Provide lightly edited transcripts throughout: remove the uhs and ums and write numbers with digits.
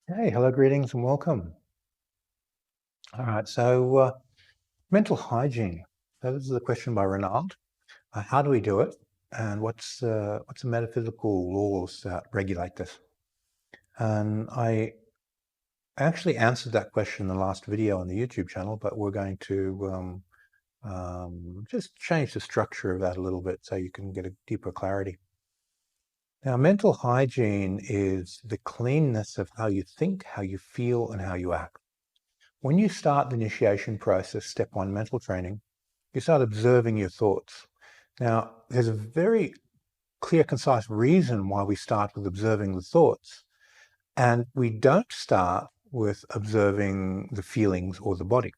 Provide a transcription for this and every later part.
Hey, hello, greetings and welcome. All right, so mental hygiene. So this is a question by Renald. How do we do it? And what's the metaphysical laws that regulate this? And I actually answered that question in the last video on the YouTube channel, but we're going to just change the structure of that a little bit so you can get a deeper clarity. Now, mental hygiene is the cleanness of how you think, how you feel, and how you act. When you start the initiation process, step one, mental training, you start observing your thoughts. Now, there's a very clear, concise reason why we start with observing the thoughts. And we don't start with observing the feelings or the body.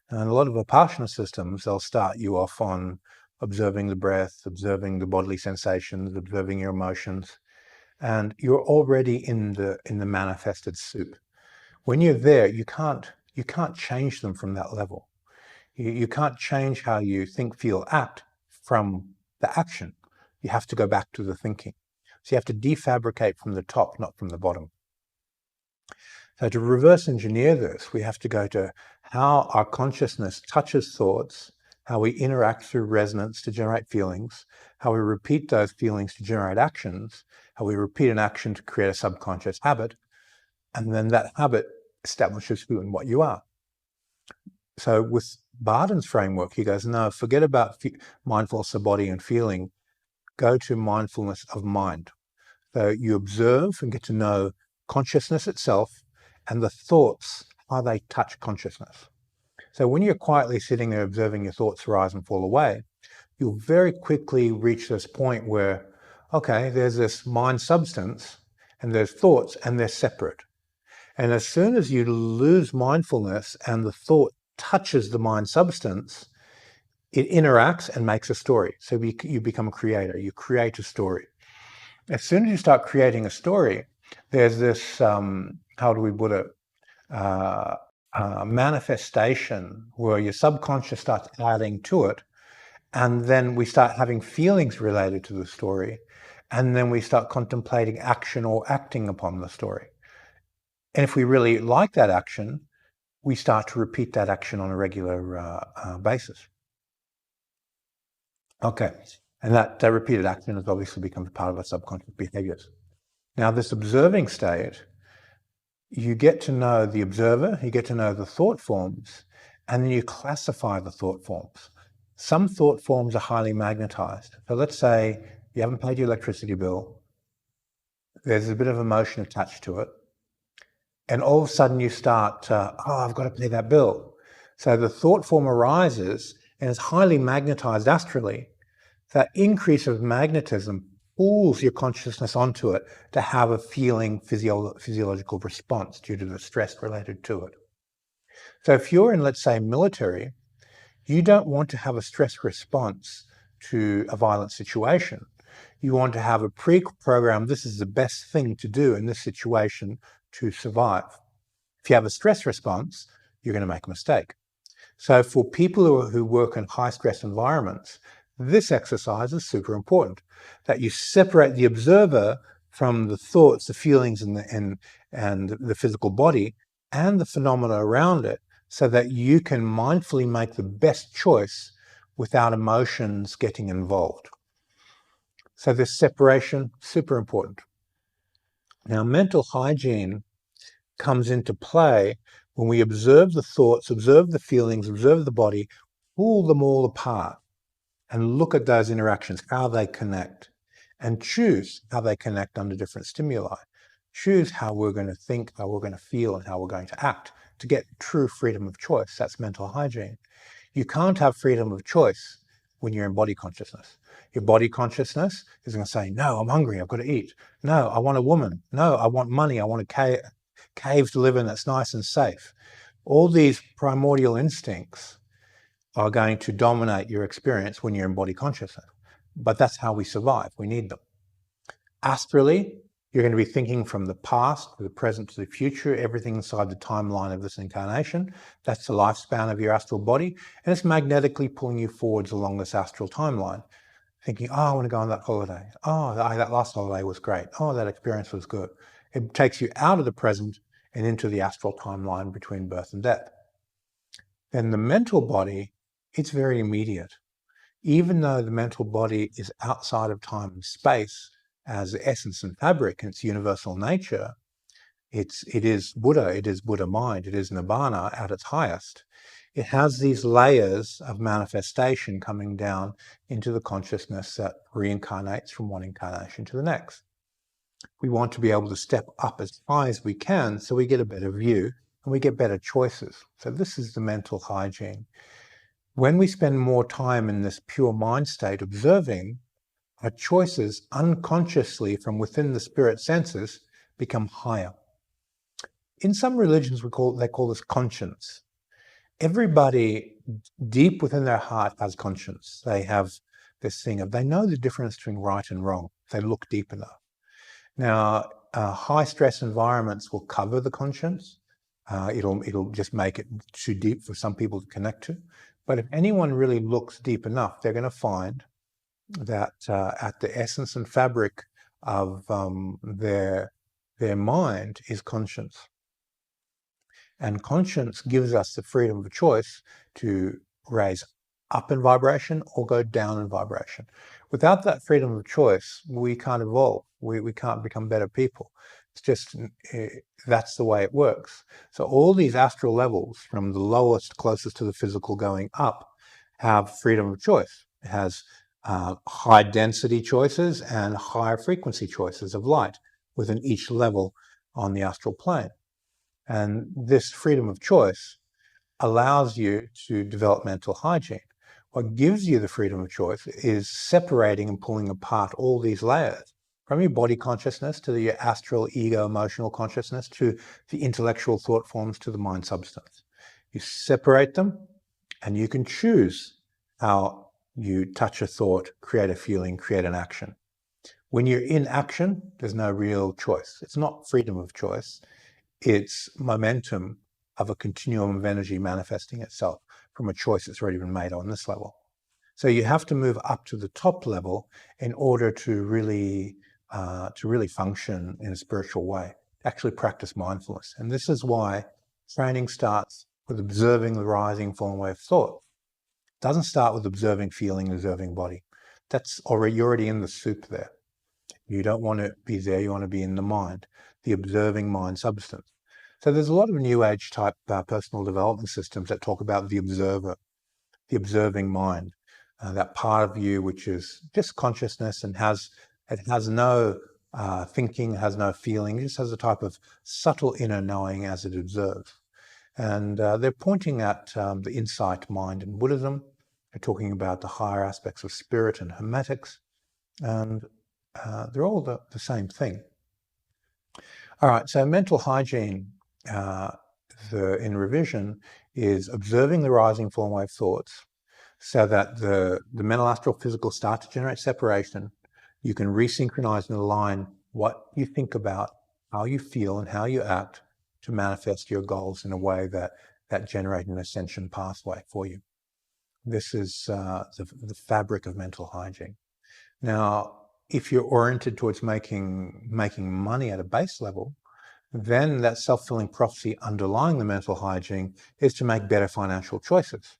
And a lot of Vipassana systems, they'll start you off on observing the breath, observing the bodily sensations, observing your emotions. And you're already in the manifested soup. When you're there, you can't change them from that level. You can't change how you think, feel, act from the action. You have to go back to the thinking. So you have to defabricate from the top, not from the bottom. So to reverse engineer this, we have to go to how our consciousness touches thoughts, how we interact through resonance to generate feelings, how we repeat those feelings to generate actions, how we repeat an action to create a subconscious habit, and then that habit establishes who and what you are. So with Barden's framework, he goes, no, forget about mindfulness of body and feeling. Go to mindfulness of mind. So you observe and get to know consciousness itself and the thoughts, how they touch consciousness. So when you're quietly sitting there observing your thoughts rise and fall away, you'll very quickly reach this point where, okay, there's this mind substance and there's thoughts and they're separate. And as soon as you lose mindfulness and the thought touches the mind substance, it interacts and makes a story. So you become a creator. You create a story. As soon as you start creating a story, there's this, how do we put it, manifestation where your subconscious starts adding to it. And then we start having feelings related to the story. And then we start contemplating action or acting upon the story. And if we really like that action, we start to repeat that action on a regular basis. Okay, and that repeated action has obviously becomes part of our subconscious behaviors. Now, this observing state, you get to know the observer, you get to know the thought forms, and then you classify the thought forms. Some thought forms are highly magnetized. So let's say you haven't paid your electricity bill, there's a bit of emotion attached to it, and all of a sudden you start, I've got to pay that bill. So the thought form arises and is highly magnetized astrally. That increase of magnetism pulls your consciousness onto it to have a feeling physiological response due to the stress related to it. So if you're in, let's say, military, you don't want to have a stress response to a violent situation. You want to have a pre-program, this is the best thing to do in this situation to survive. If you have a stress response, you're going to make a mistake. So for people who work in high stress environments, this exercise is super important, that you separate the observer from the thoughts, the feelings, and the physical body and the phenomena around it, so that you can mindfully make the best choice without emotions getting involved. So this separation, super important. Now, mental hygiene comes into play when we observe the thoughts, observe the feelings, observe the body, pull them all apart and look at those interactions, how they connect, and choose how they connect under different stimuli. Choose how we're going to think, how we're going to feel, and how we're going to act to get true freedom of choice. That's mental hygiene. You can't have freedom of choice when you're in body consciousness. Your body consciousness is going to say, no, I'm hungry, I've got to eat. No, I want a woman. No, I want money, I want a cave to live in that's nice and safe. All these primordial instincts are going to dominate your experience when you're in body consciousness. But that's how we survive. We need them. Astrally, you're going to be thinking from the past to the present to the future, everything inside the timeline of this incarnation. That's the lifespan of your astral body. And it's magnetically pulling you forwards along this astral timeline, thinking, I want to go on that holiday. Oh, that last holiday was great. Oh, that experience was good. It takes you out of the present and into the astral timeline between birth and death. Then the mental body, it's very immediate. Even though the mental body is outside of time and space as essence and fabric in its universal nature, it is Buddha mind, it is Nibbana at its highest. It has these layers of manifestation coming down into the consciousness that reincarnates from one incarnation to the next. We want to be able to step up as high as we can so we get a better view and we get better choices. So this is the mental hygiene. When we spend more time in this pure mind state observing, our choices unconsciously from within the spirit senses become higher. In some religions, they call this conscience. Everybody deep within their heart has conscience. They have this thing of, they know the difference between right and wrong. They look deep enough. Now, high stress environments will cover the conscience. It'll just make it too deep for some people to connect to. But if anyone really looks deep enough, they're going to find that at the essence and fabric of their mind is conscience. And conscience gives us the freedom of choice to raise up in vibration or go down in vibration. Without that freedom of choice, we can't evolve. We can't become better people. It's just, that's the way it works. So all these astral levels, from the lowest, closest to the physical going up, have freedom of choice. It has high density choices and higher frequency choices of light within each level on the astral plane. And this freedom of choice allows you to develop mental hygiene. What gives you the freedom of choice is separating and pulling apart all these layers, from your body consciousness to your astral ego emotional consciousness to the intellectual thought forms to the mind substance. You separate them and you can choose how you touch a thought, create a feeling, create an action. When you're in action, there's no real choice. It's not freedom of choice. It's momentum of a continuum of energy manifesting itself from a choice that's already been made on this level. So you have to move up to the top level in order to really function in a spiritual way, actually practice mindfulness. And this is why training starts with observing the rising, falling wave of thought. It doesn't start with observing feeling, observing body. That's already, you're already in the soup there. You don't want to be there, you want to be in the mind, the observing mind substance. So there's a lot of new age type personal development systems that talk about the observer, the observing mind, that part of you which is just consciousness and it has no thinking, has no feeling, it just has a type of subtle inner knowing as it observes. And they're pointing at the insight mind in Buddhism. They're talking about the higher aspects of spirit and Hermetics. And they're all the same thing. All right, so mental hygiene in revision is observing the rising form wave thoughts so that the mental astral physical start to generate separation. You can resynchronize and align what you think about, how you feel and how you act to manifest your goals in a way that generate an ascension pathway for you. This is the fabric of mental hygiene. Now, if you're oriented towards making money at a base level, then that self-fulfilling prophecy underlying the mental hygiene is to make better financial choices.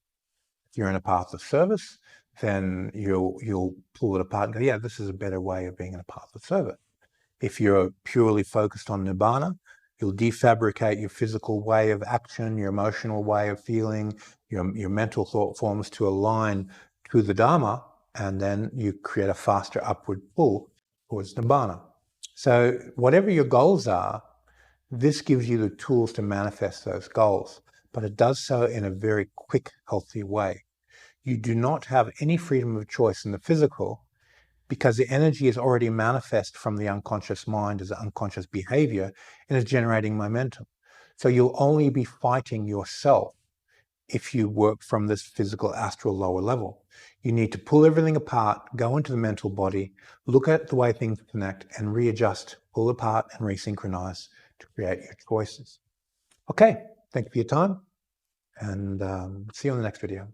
If you're in a path of service, then you'll pull it apart and go, yeah, this is a better way of being in a path of service. If you're purely focused on Nibbana, you'll defabricate your physical way of action, your emotional way of feeling, your mental thought forms to align to the Dharma, and then you create a faster upward pull towards Nibbana. So whatever your goals are, this gives you the tools to manifest those goals, but it does so in a very quick, healthy way. You do not have any freedom of choice in the physical because the energy is already manifest from the unconscious mind as unconscious behavior and is generating momentum. So you'll only be fighting yourself if you work from this physical astral lower level. You need to pull everything apart, go into the mental body, look at the way things connect and readjust, pull apart and resynchronize to create your choices. Okay, thank you for your time and see you on the next video.